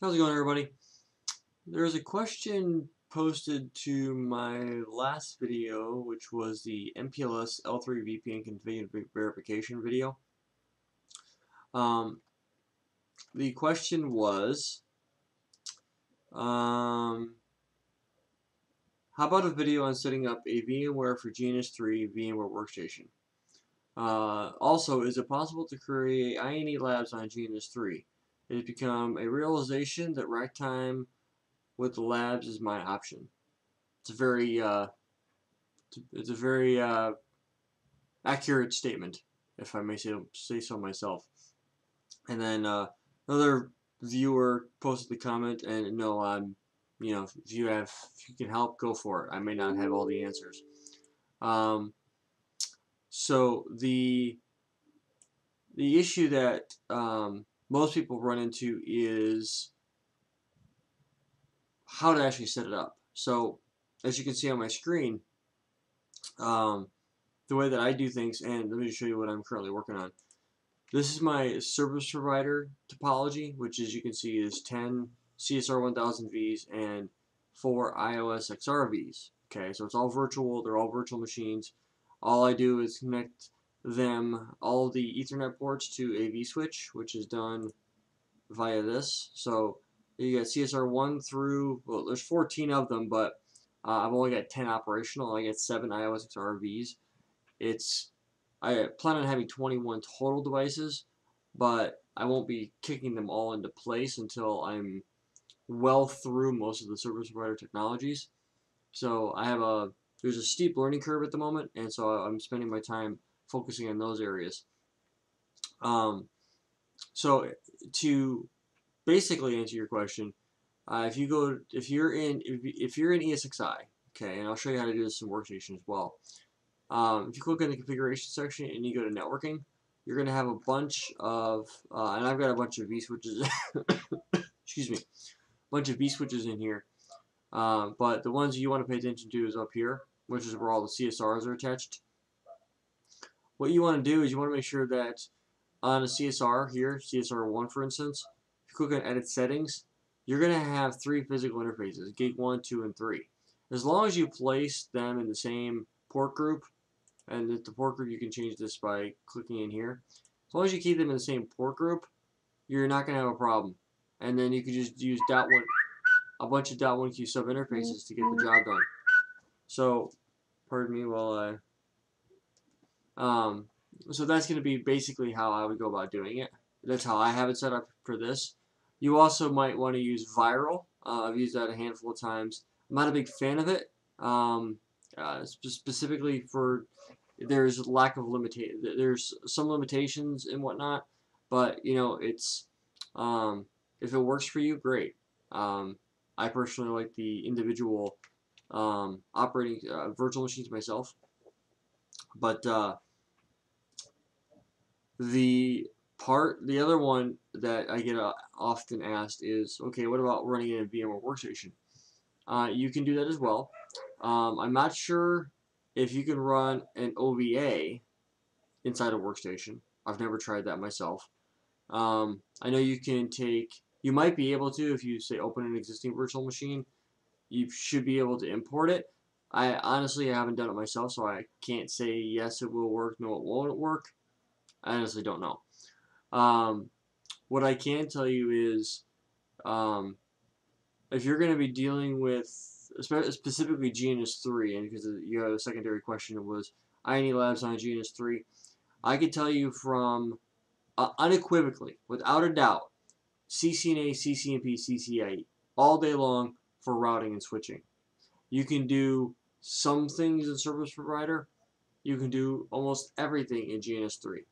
How's it going, everybody? There's a question posted to my last video, which was the MPLS L3 VPN config verification video. Um, the question was, how about a video on setting up a VMware for GNS3 VMware Workstation? Also, is it possible to create INE labs on GNS3? It has become a realization that rack time with the labs is my option. It's a very accurate statement, if I may say so myself. And then another viewer posted the comment, and no, if you can help, go for it. I may not have all the answers. So the issue that most people run into is how to actually set it up. So as you can see on my screen, the way that I do things, and let me just show you what I'm currently working on. This is my service provider topology, which as you can see is 10 CSR 1000 Vs and 4 iOS XR Vs. Okay, so it's all virtual, they're all virtual machines. All I do is connect them, all the Ethernet ports to a vSwitch, which is done via this. So you got CSR 1 through, well, there's 14 of them, but I've only got 10 operational. I get 7 iOS XR Vs. I plan on having 21 total devices, but I won't be kicking them all into place until I'm well through most of the service provider technologies. So there's a steep learning curve at the moment, and so I'm spending my time focusing on those areas. So to basically answer your question, if you're in ESXi, okay, and I'll show you how to do this in Workstation as well. If you click in the configuration section and you go to networking, you're going to have a bunch of, and I've got a bunch of vSwitches, excuse me, a bunch of vSwitches in here. But the ones you want to pay attention to is up here, which is where all the CSRs are attached. What you want to do is you want to make sure that on a CSR here, CSR1 for instance, if you click on Edit Settings, you're going to have 3 physical interfaces, gig 1, 2, and 3. As long as you place them in the same port group, and the port group, you can change this by clicking in here. As long as you keep them in the same port group, you're not going to have a problem. And then you can just use a bunch of .1Q sub interfaces to get the job done. So, pardon me while so that's going to be basically how I would go about doing it. That's how I have it set up for this. You also might want to use Viral. I've used that a handful of times. I'm not a big fan of it. Specifically for there's some limitations and whatnot, but it's if it works for you, great. I personally like the individual operating virtual machines myself, but the other one that I get often asked is, okay, what about running in a VMware Workstation? You can do that as well. I'm not sure if you can run an OVA inside a workstation. I've never tried that myself. I know you might be able to if you say open an existing virtual machine. You should be able to import it. I honestly haven't done it myself, so I can't say yes it will work, no it won't work. I honestly don't know. What I can tell you is if you're going to be dealing with specifically GNS3, and because you have a secondary question was INE labs on GNS3, I can tell you from unequivocally, without a doubt, CCNA, CCNP, CCIE, all day long for routing and switching. You can do some things in service provider. You can do almost everything in GNS3.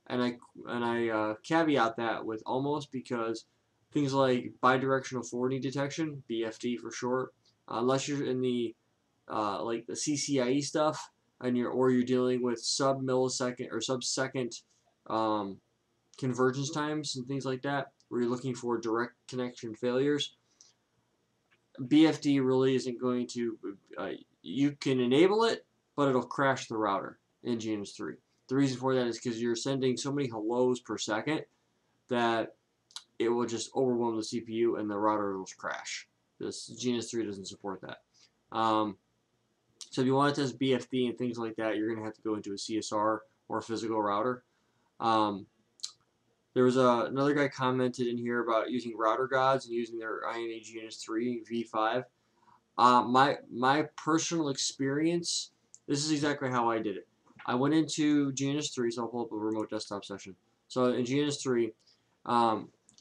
And I caveat that with almost because things like bidirectional forwarding detection, BFD for short, unless you're in the like the CCIE stuff, and you're dealing with sub-millisecond or sub-second convergence times and things like that, where you're looking for direct connection failures, BFD really isn't going to. You can enable it, but it'll crash the router in GNS3. The reason for that is because you're sending so many hellos per second that it will just overwhelm the CPU and the router will crash. This GNS3 doesn't support that. So if you want to test BFD and things like that, you're going to have to go into a CSR or a physical router. There was another guy commented in here about using router gods and using their INA GNS3 V5. My personal experience, this is exactly how I did it. I went into GNS3, so I'll pull up a remote desktop session. So in GNS3,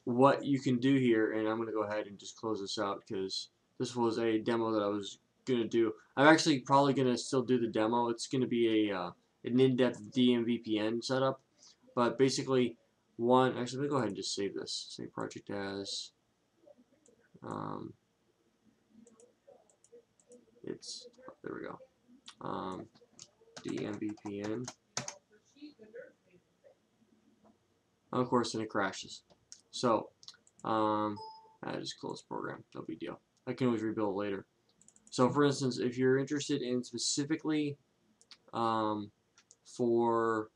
what you can do here, and I'm going to go ahead and just close this out because this was a demo that I was going to do. I'm actually probably going to still do the demo. It's going to be an in-depth DMVPN setup, but basically actually let me go ahead and just save this. Save project as there we go. DMVPN. Of course, then it crashes. So I just close program. No big deal. I can always rebuild it later. So for instance, if you're interested in specifically for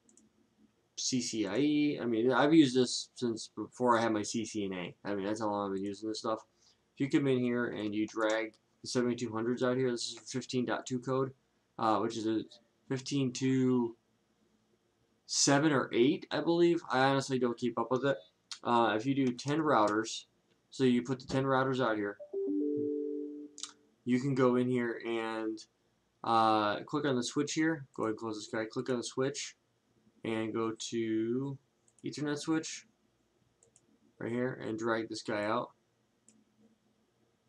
CCIE, I mean, I've used this since before I had my CCNA. I mean, that's how long I've been using this stuff. If you come in here and you drag the 7200s out here, this is 15.2 code, which is a 15.2.7 or 8, I believe. I honestly don't keep up with it. If you do 10 routers, so you put the 10 routers out here, you can go in here and click on the switch here. Go ahead and close this guy. Click on the switch and go to Ethernet switch right here and drag this guy out.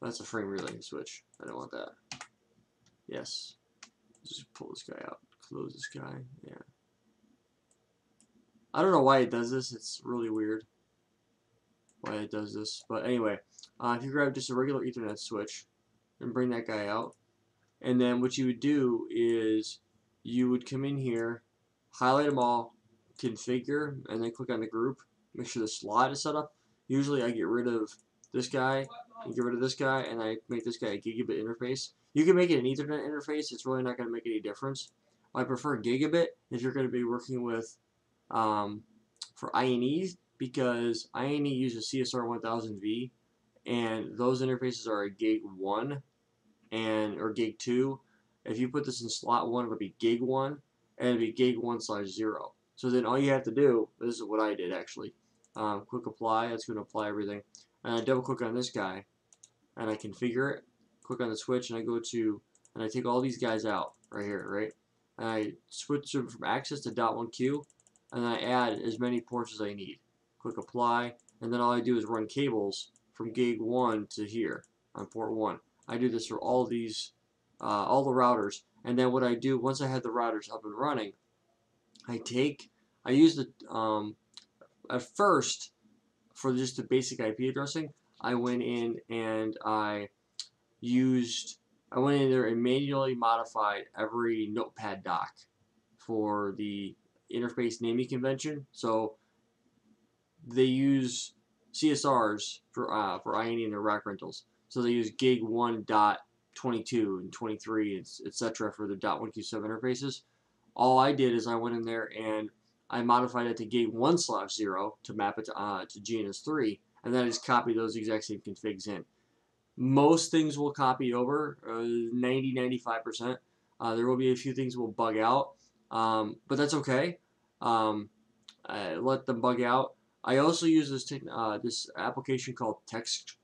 That's a frame relay switch. I don't want that. Yes. Just pull this guy out. Close this guy. Yeah. I don't know why it does this. It's really weird why it does this. But anyway, if you grab just a regular Ethernet switch and bring that guy out, and then what you would do is you would come in here, highlight them all, configure, and then click on the group. Make sure the slot is set up. Usually I get rid of this guy and get rid of this guy, and I make this guy a gigabit interface. You can make it an Ethernet interface. It's really not going to make any difference. I prefer gigabit if you're going to be working with for INEs, because INE uses CSR 1000V, and those interfaces are a gig 1 or gig 2. If you put this in slot 1, it'll be gig 1, and it'll be gig 1/0. So then all you have to do, this is what I did actually, click apply. That's going to apply everything, and I double click on this guy and I configure it. Click on the switch and I go to, and I take all these guys out right here, right, and I switch them from access to .1Q, and I add as many ports as I need. Click apply, and then all I do is run cables from gig 1 to here on port 1. I do this for all these, all the routers, and then what I do once I have the routers up and running, I use the at first for just the basic IP addressing, I went in and I went in there and manually modified every notepad doc for the interface naming convention. So they use CSRs for INE and their rack rentals. So they use gig 1.22 and 23, etc. for the .1Q7 interfaces. All I did is I went in there and I modified it to gig 1/0 to map it to GNS3, and then I just copied those exact same configs in. Most things will copy over, 90–95%. There will be a few things that will bug out, but that's okay. I let them bug out. I also use this application called Text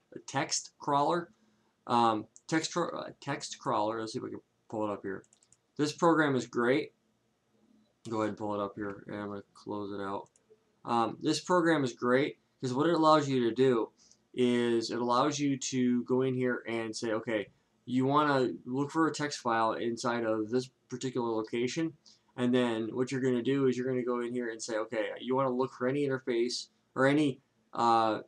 Crawler. Text Crawler. Let's see if I can pull it up here. This program is great. Go ahead and pull it up here, and I'm going to close it out. This program is great because what it allows you to do is it allows you to go in here and say, okay, you want to look for a text file inside of this particular location, and then what you're going to do is you're going to go in here and say, okay, you want to look for any interface or any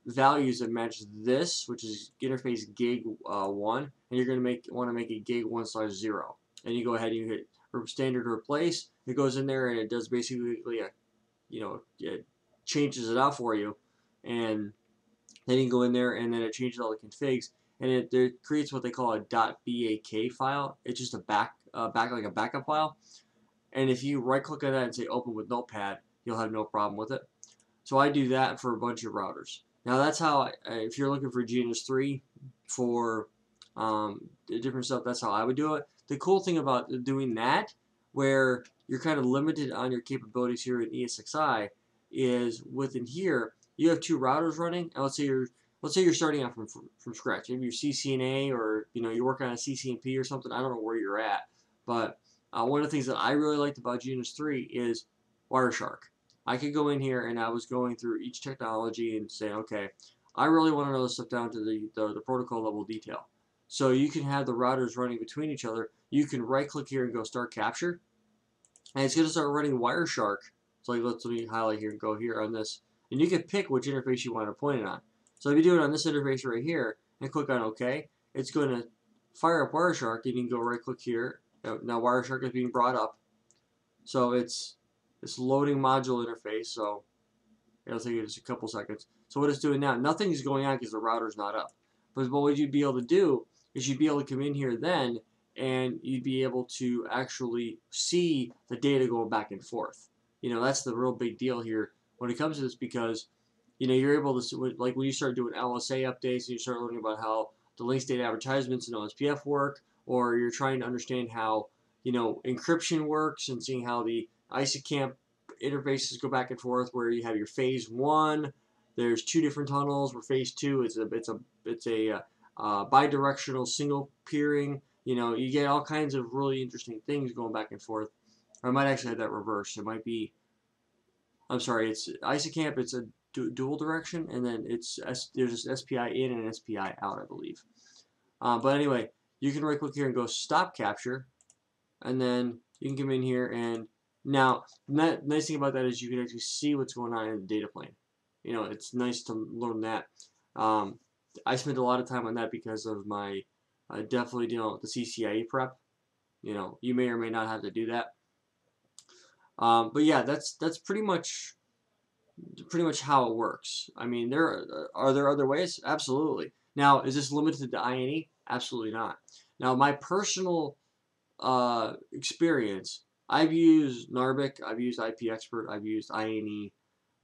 values that match this, which is interface gig 1, and you're going to want to make it gig 1/0, and you go ahead and you hit standard replace. It goes in there and it does basically it changes it out for you, and then you can go in there and then it changes all the configs, and it creates what they call a .bak file. It's just a like a backup file, and if you right click on that and say open with notepad, you'll have no problem with it. So I do that for a bunch of routers. Now that's how, if you're looking for GNS3 for different stuff, that's how I would do it. The cool thing about doing that, where you're kind of limited on your capabilities here in ESXi, is within here you have two routers running. And let's say you're starting out from scratch. Maybe you're CCNA, or you're working on a CCNP or something. I don't know where you're at, but one of the things that I really liked about GNS3 is Wireshark. I could go in here and I was going through each technology and saying, okay, I really want to know this stuff down to the protocol level detail. So you can have the routers running between each other. You can right click here and go start capture. And it's going to start running Wireshark. So let me highlight here and go here on this. And you can pick which interface you want to point it on. So if you do it on this interface right here and click on OK, it's going to fire up Wireshark, and you can go right click here. Now Wireshark is being brought up. So it's this loading module interface. So it'll take you just a couple seconds. So what it's doing now, nothing's going on because the router's not up. But what you'd be able to do is you'd be able to come in here then, and you'd be able to actually see the data going back and forth. That's the real big deal here when it comes to this, because you're able to, like when you start doing LSA updates and you start learning about how the link state advertisements and OSPF work, or you're trying to understand how encryption works and seeing how the ISACamp interfaces go back and forth, where you have your phase 1. There's 2 different tunnels. Where phase 2 is it's a bidirectional single peering. You get all kinds of really interesting things going back and forth. Or I might actually have that reversed. It might be. I'm sorry. It's ISACamp. It's a dual direction, and then there's this SPI in and an SPI out, I believe. But anyway, you can right click here and go stop capture, and then you can come in here, and now the nice thing about that is you can actually see what's going on in the data plane. It's nice to learn that. I spent a lot of time on that because of my definitely dealing with the CCIE prep. You may or may not have to do that. But yeah, that's pretty much how it works. I mean, are there other ways? Absolutely. Now, is this limited to INE? Absolutely not. Now, my personal experience, I've used Narvik, I've used IP Expert, I've used INE,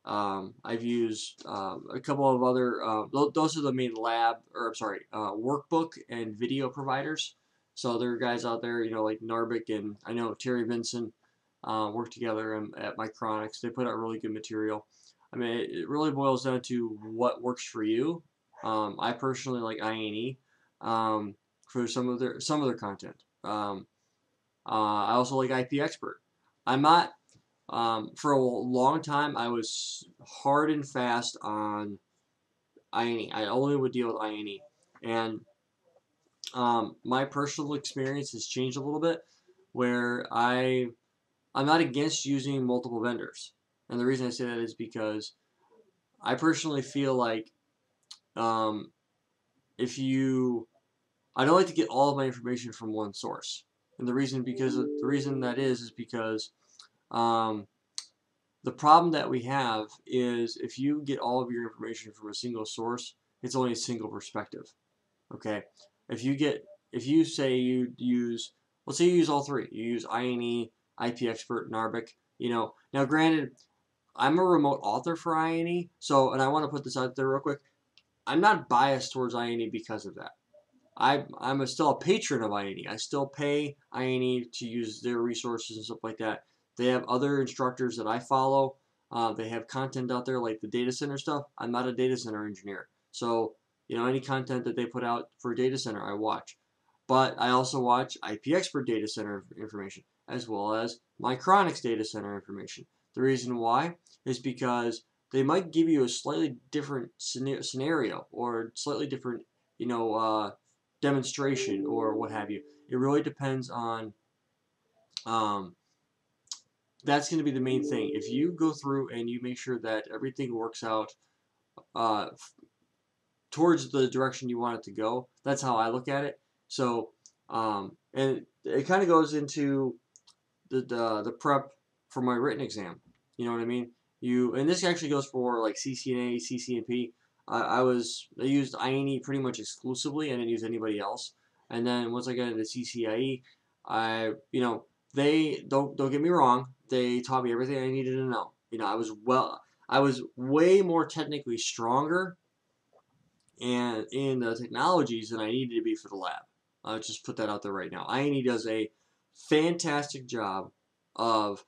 I've used a couple of other. Those are the main workbook and video providers. So there are guys out there, like Narvik, and I know Terry Vinson work together at Micronics. They put out really good material. I mean, it really boils down to what works for you. I personally like INE for some of their content. I also like IP Expert. I'm not. For a long time, I was hard and fast on INE. I only would deal with INE, and my personal experience has changed a little bit, where I'm not against using multiple vendors, and the reason I say that is because I personally feel like if you, I don't like to get all of my information from one source, and the reason that is because the problem that we have is if you get all of your information from a single source, it's only a single perspective. Okay, if you say you use, let's say you use all 3, you use INE, IP Expert, Narvik. Now granted, I'm a remote author for INE, and I want to put this out there real quick. I'm not biased towards INE because of that. I'm still a patron of INE. I still pay INE to use their resources and stuff like that. They have other instructors that I follow. They have content out there like the data center stuff. I'm not a data center engineer, so any content that they put out for data center, I watch. But I also watch IP Expert data center information, as well as Micronics data center information. The reason why is because they might give you a slightly different scenario or slightly different, demonstration or what have you. It really depends on. That's going to be the main thing. If you go through and you make sure that everything works out towards the direction you want it to go, that's how I look at it. So, and it kind of goes into the prep for my written exam. You know what I mean? And this actually goes for like CCNA, CCNP. I used INE pretty much exclusively. I didn't use anybody else. And then once I got into CCIE, they don't get me wrong. They taught me everything I needed to know. I was way more technically stronger and in the technologies than I needed to be for the lab. I'll just put that out there right now. INE does a fantastic job of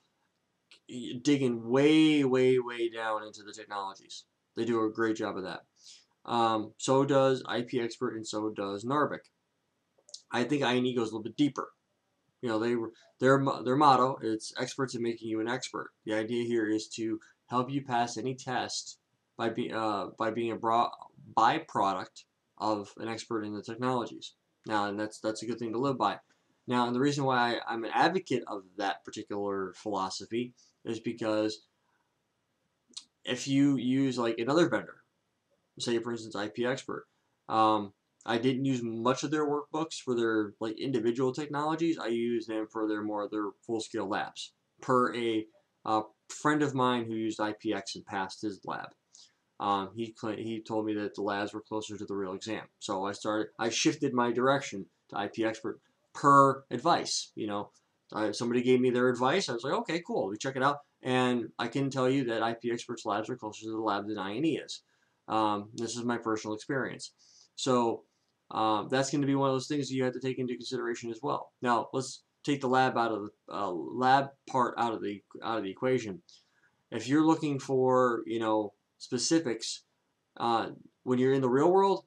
digging way, way, way down into the technologies. They do a great job of that. So does IP Expert, and so does Narvik. I think INE goes a little bit deeper. You know, their motto, it's experts in making you an expert. The idea here is to help you pass any test by being a byproduct of an expert in the technologies. Now, and that's a good thing to live by. Now, and the reason why I'm an advocate of that particular philosophy is because if you use like another vendor, say for instance IP Expert, I didn't use much of their workbooks for their like individual technologies. I used them for their full scale labs. Per a friend of mine who used IPX and passed his lab, he told me that the labs were closer to the real exam. So I shifted my direction to IP Expert per advice. You know, somebody gave me their advice. I was like, okay, cool, we check it out, and I can tell you that IP Expert's labs are closer to the lab than INE is. This is my personal experience. So that's going to be one of those things you have to take into consideration as well. Now let's take the lab out of the lab part out of the equation. If you're looking for specifics when you're in the real world,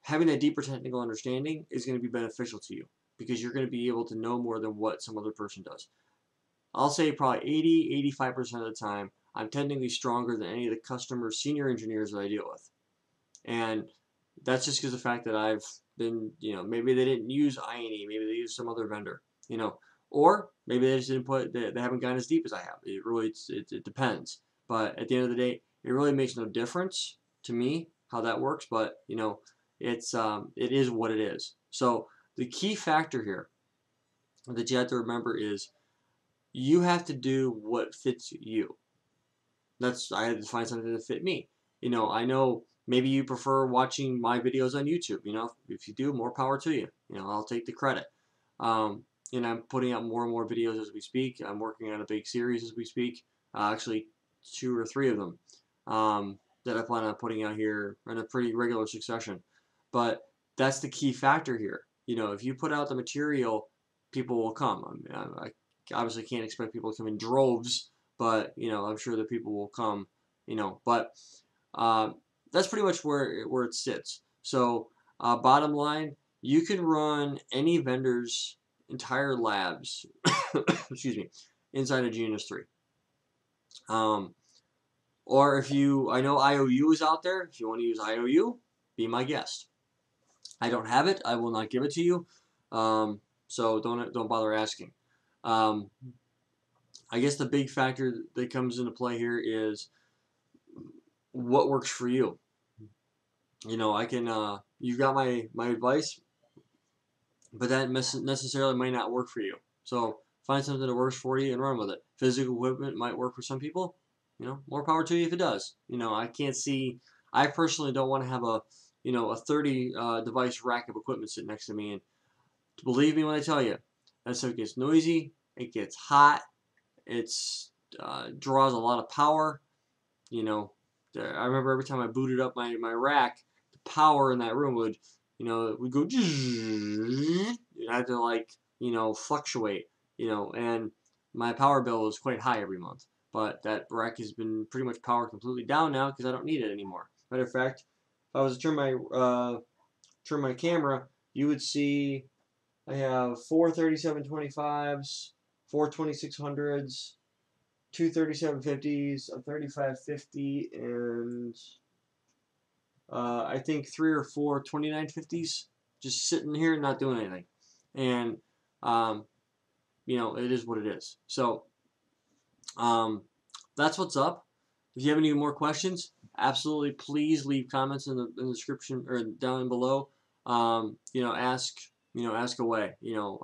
having a deeper technical understanding is going to be beneficial to you because you're going to be able to know more than what some other person does. I'll say probably 80-85% of the time, I'm technically stronger than any of the customer senior engineers that I deal with. And that's just because of the fact that I've been, maybe they didn't use INE, maybe they used some other vendor, or maybe they just didn't they haven't gone as deep as I have. It really, it depends. But at the end of the day, it really makes no difference to me how that works. But, it is what it is. So the key factor here that you have to remember is you have to do what fits you. I had to find something that fit me. I know maybe you prefer watching my videos on YouTube. If you do, more power to you. I'll take the credit. And I'm putting out more and more videos as we speak. I'm working on a big series as we speak. Actually, 2 or 3 of them that I plan on putting out here in a pretty regular succession. But that's the key factor here. If you put out the material, people will come. I obviously can't expect people to come in droves, but I'm sure that people will come. But that's pretty much where it sits. So bottom line, you can run any vendor's entire labs, excuse me, inside of GNS3. Or I know IOU is out there. If you want to use IOU, be my guest. I don't have it. I will not give it to you. So don't bother asking. I guess the big factor that comes into play here is what works for you. I can, you've got my advice, but that necessarily might not work for you. So find something that works for you and run with it. Physical equipment might work for some people. More power to you if it does. I personally don't want to have a 30 device rack of equipment sitting next to me. And believe me when I tell you, that stuff gets noisy, it gets hot, it's draws a lot of power. I remember every time I booted up my rack, the power in that room would go. I had to fluctuate. And my power bill was quite high every month. But that rack has been pretty much powered completely down now because I don't need it anymore. Matter of fact, if I was to turn my camera, you would see I have 4 3725s, 4 2600s, 2 3750s, a 3550, and I think 3 or 4 2950s just sitting here not doing anything. And it is what it is. So that's what's up. If you have any more questions, absolutely please leave comments in the description or down below. Ask away.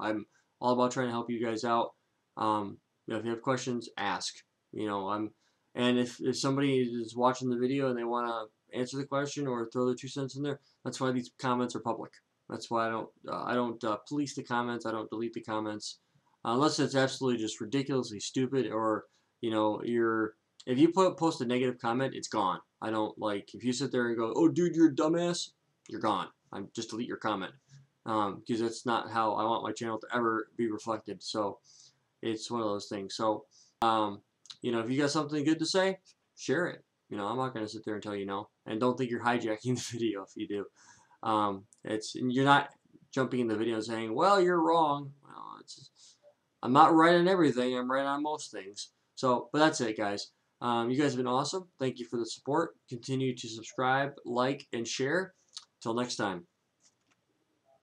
I'm all about trying to help you guys out. If you have questions, ask. And if somebody is watching the video and they want to answer the question or throw their 2 cents in there, that's why these comments are public. That's why I don't police the comments. I don't delete the comments unless it's absolutely just ridiculously stupid or if you post a negative comment, it's gone. I don't if you sit there and go, oh dude, you're a dumbass, you're gone. Just delete your comment, because that's not how I want my channel to ever be reflected. So it's one of those things. So you know, if you got something good to say, share it. You know, I'm not going to sit there and tell you no. And don't think you're hijacking the video if you do. You're not jumping in the video and saying, well, you're wrong. Well, I'm not right on everything. I'm right on most things. So, but that's it, guys. You guys have been awesome. Thank you for the support. Continue to subscribe, like, and share. Till next time.